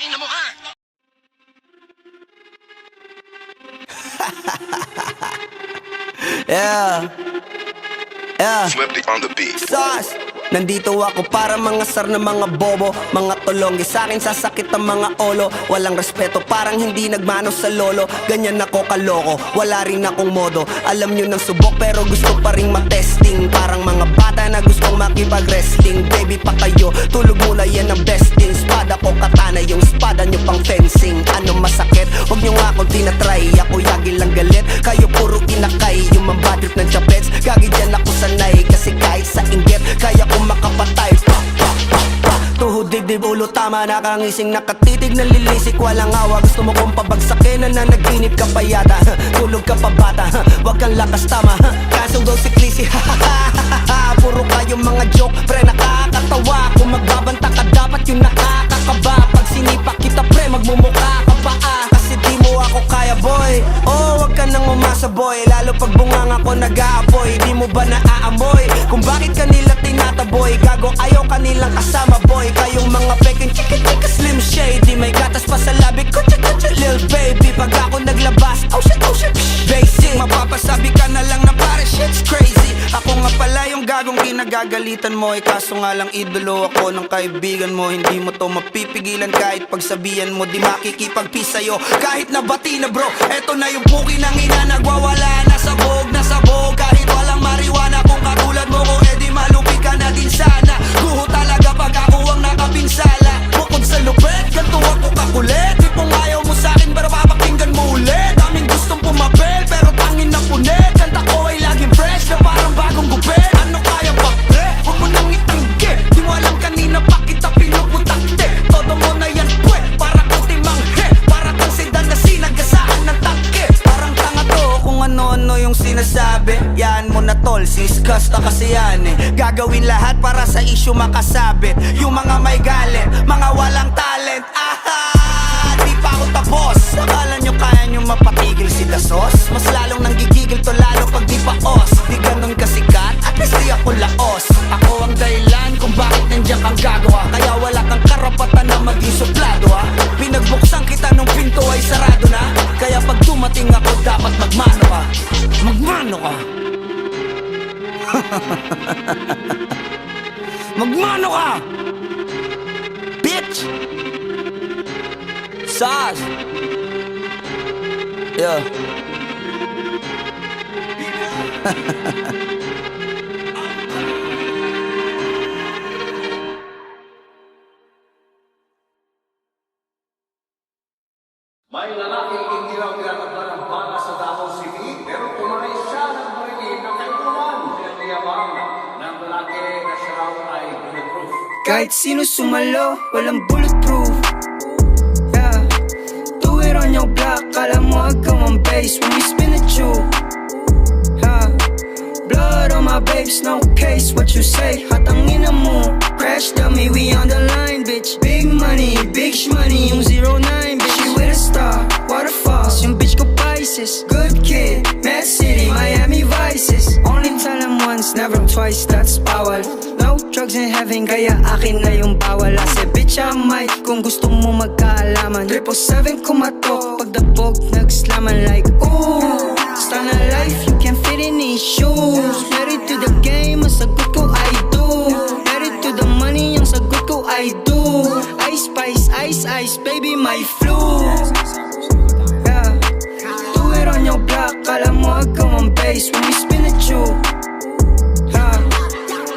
Tangina mo ka! Yeah. Yeah. Swifty on the beat. Sauce. Nandito ako para mga sar na mga bobo, mga tolonggi sa'kin sasakit ang mga olo. Walang respeto, parang hindi nagmano sa lolo. Ganyan ako kaloko, wala rin akong modo. Alam nyo ng subok pero gusto pa rin matesting. Parang mga bata na gustong makipag-wrestling. Baby pa kayo, tulog muna yan ang besting. Spada ko katana, yung spada nyo pang fencing. Ano masakit? Huwag nyo nga akong tinatry. Ako yagi lang galit, kayo puro inakay. Yung mambatrip ng chapets, gagi dyan ako sanay. Kasi kahit sa inggit, kaya ko makapatay. Tuhod, dibdib, ulo, tama. Nakangising, nakatitig, nalilisik. Walang awa, gusto mo kong pabagsakin. Nananaginip ka pa yata. Tulog ka pa bata, wag kang lakas tama. Kaso daw si Clissy, puro kayo mga joke, pre nakakatawa. Kung magbabanta ka dapat yung nakakakaba. Pag sinipa kita pre, magmumukha ka pa kasi di mo ako kaya boy. Oh, wag ka nang umasa boy. Lalo pag bungang ako nag-aapoy. Di mo ba naaamoy kung bakit kanila tinataboy? Gago ayaw kanilang kasama boy. Kayong mga peking chika-chika slim shady. May gatas pa sa labi ko, chika-chika lil baby. Pag ako naglabas, oh shit, basic. Mapapasabi ka na lang na pare shit's crazy. Ako nga pala yung gagong kinagagalitan mo. Kaso nga lang idolo ako ng kaibigan mo. Hindi mo to mapipigilan kahit pagsabihan mo. Di makikipagpis sa'yo kahit nabati na bro. Eto na yung puki ng ina, nagwawala na sabog. Kahit walang mariwana, kung katulad mo ko edi malupi ka na din sana. Guho talaga pag ako ang nakapinsala. Bukod sa lupet, ganto ako kakulit. Tipong ayaw mo sa'kin pero papakinggan mo ulit. Daming gustong pumapel pero tangin na punit. Kanta ko ay laging fresh na parang bagong gupit. Ano kaya pa pre? Huwag mo nang itanggi. Di mo alam kanina pa kita pinuputakte. Todo mo na yan pwe, para kang timanghe. Para kang sedan na sinagasaan ng tangke. Parang tanga to kung ano-ano yung sinasabi. Yan mo na tol, siskas na kasi yan eh. Gagawin lahat para sa issue makasabit. Yung mga may galit, mga walang talent. Di pa ako tapos. Akala nyo kaya nyo mapatigil si Dasos? Mas lalong nanggigigil to lalo pag di pa os. Di ganun kasikat, at least di ako laos. Ako ang dahilan kung bakit nandiyan kang gagawa. Kaya wala kang karapatan na maging suplado ha. Pinagbuksan kita nung pinto ay sarado na. Kaya pag dumating ako dapat magmano ka. Magmano ka. Magmano ka, bitch. Saz. Yeah. May lalaking hindi raw tinatabla ng bala sa Davao City, pero tumanay siya ng barili ng kainuman. Pinagayabang ng lalaki na siya raw ay bulletproof. Kahit sino sumalo, walang bulletproof. Yeah. Do it on your block, kala mo ikaw ang base when we spin at you. Yeah. Blood on my babes, no case, what you say, hatangin na mo. Crash dummy, we on the line, bitch. Big money, big shmoney, yung 09, bitch. She with a star, waterfalls, yung bitch ko Pisces. Good kid, Mad City, Miami Vices. Only tell them once, never twice, that's bawal. No drugs in heaven, kaya akin na yung bawal. I said, bitch, I might, kung gusto mo magkaalaman. 777 kumatok, pagdabog, nagslaman like, ooh. Style na life, you can't fit in these shoes. Married to the game, ang sagot ko, I do. Married to the money, ang sagot ko, I do. Ice spice, ice, baby, my flu. Yeah. Do it on your block, kala mo ikaw ang base when we spin at you. Yeah.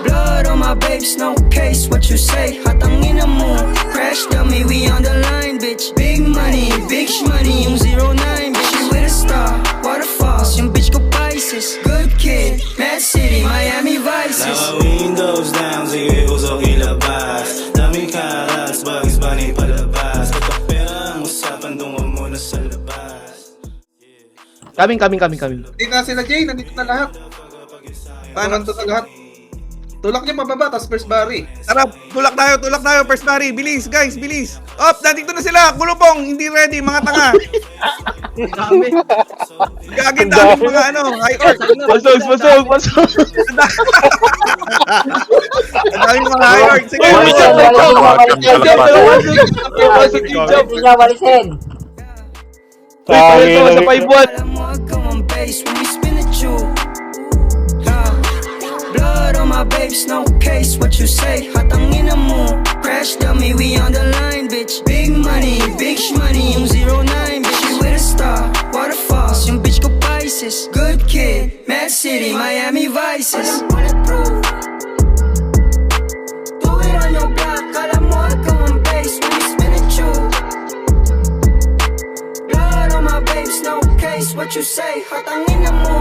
Blood on my babes, no case, what you say, hatangin na mo. Crash dummy, we on the line, bitch. Big money, big shmoney, yung 09, bitch. She with a star, waterfalls, yung bitch ko Pisces. Good kid, Mad City, Miami Vices. Naka windows down, sige usok ilabas. Daming karats, Bugs Bunny palabas. Kapag pera ang usapan, tungo muna sa labas. Coming. Nandito na sila Jay, nandito na lahat. Paano to na lahat? Tulak niya mababa, tas first barry. Tara, tulak tayo, first barry. Bilis, guys, bilis. Op, nandito na sila. Kulupong, hindi ready, mga tanga. Gagin dami mga ano, high orc. Pasok. Ang daming mga hired. Sige, Walisin, Hindi niya walisin. Sa 5-1. Alam mo, ikaw ang base when we spin at you. Blood on my babes, no case. What you say? Hatangin na mo. Crash dummy, we on the line, bitch. Big money, big shmoney. Yung 09, bitch. She with a star. Waterfalls, yung bitch ko Pisces. Good kid, Mad City, Miami Vices. Bulletproof. Do it on your block. Alam mo, ikaw ang base when we spin at you. Blood on my babes, no case. What you say? Hatangin na mo.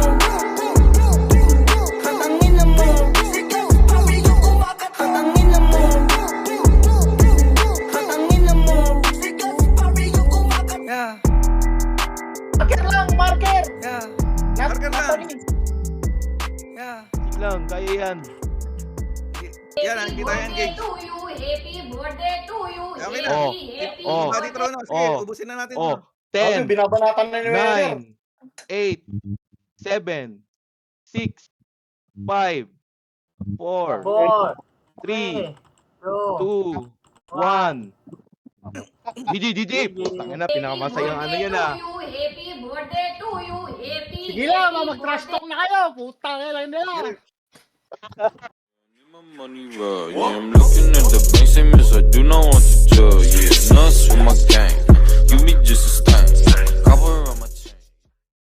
Hatangin na mo. Hatangin na mo. Hatangin na mo. Yeah, Marker lang, marker. yeah, Marker lang. yeah. Lang, kaya yan. Yan, hindi tayo engage. Happy birthday to you. Okay na. Oh. Happy Oh. Buddy Trono, sige, Oh. ubusin na natin Oh, to. 10, Binabanatan na ni Weather. 9, 8, 7, 6, 5, 4, 4, 3, 2, 2, 1. GG. Tangin na, pinakamasayang ano yun ah. Happy birthday to you. Happy Sige lang, mag-trash talk na kayo. Putang ina nila. Money raw, yeah, I'm looking at the bank, say miss, I do not want to tell, yeah, nuts for my gang, give me just a stain, cover on my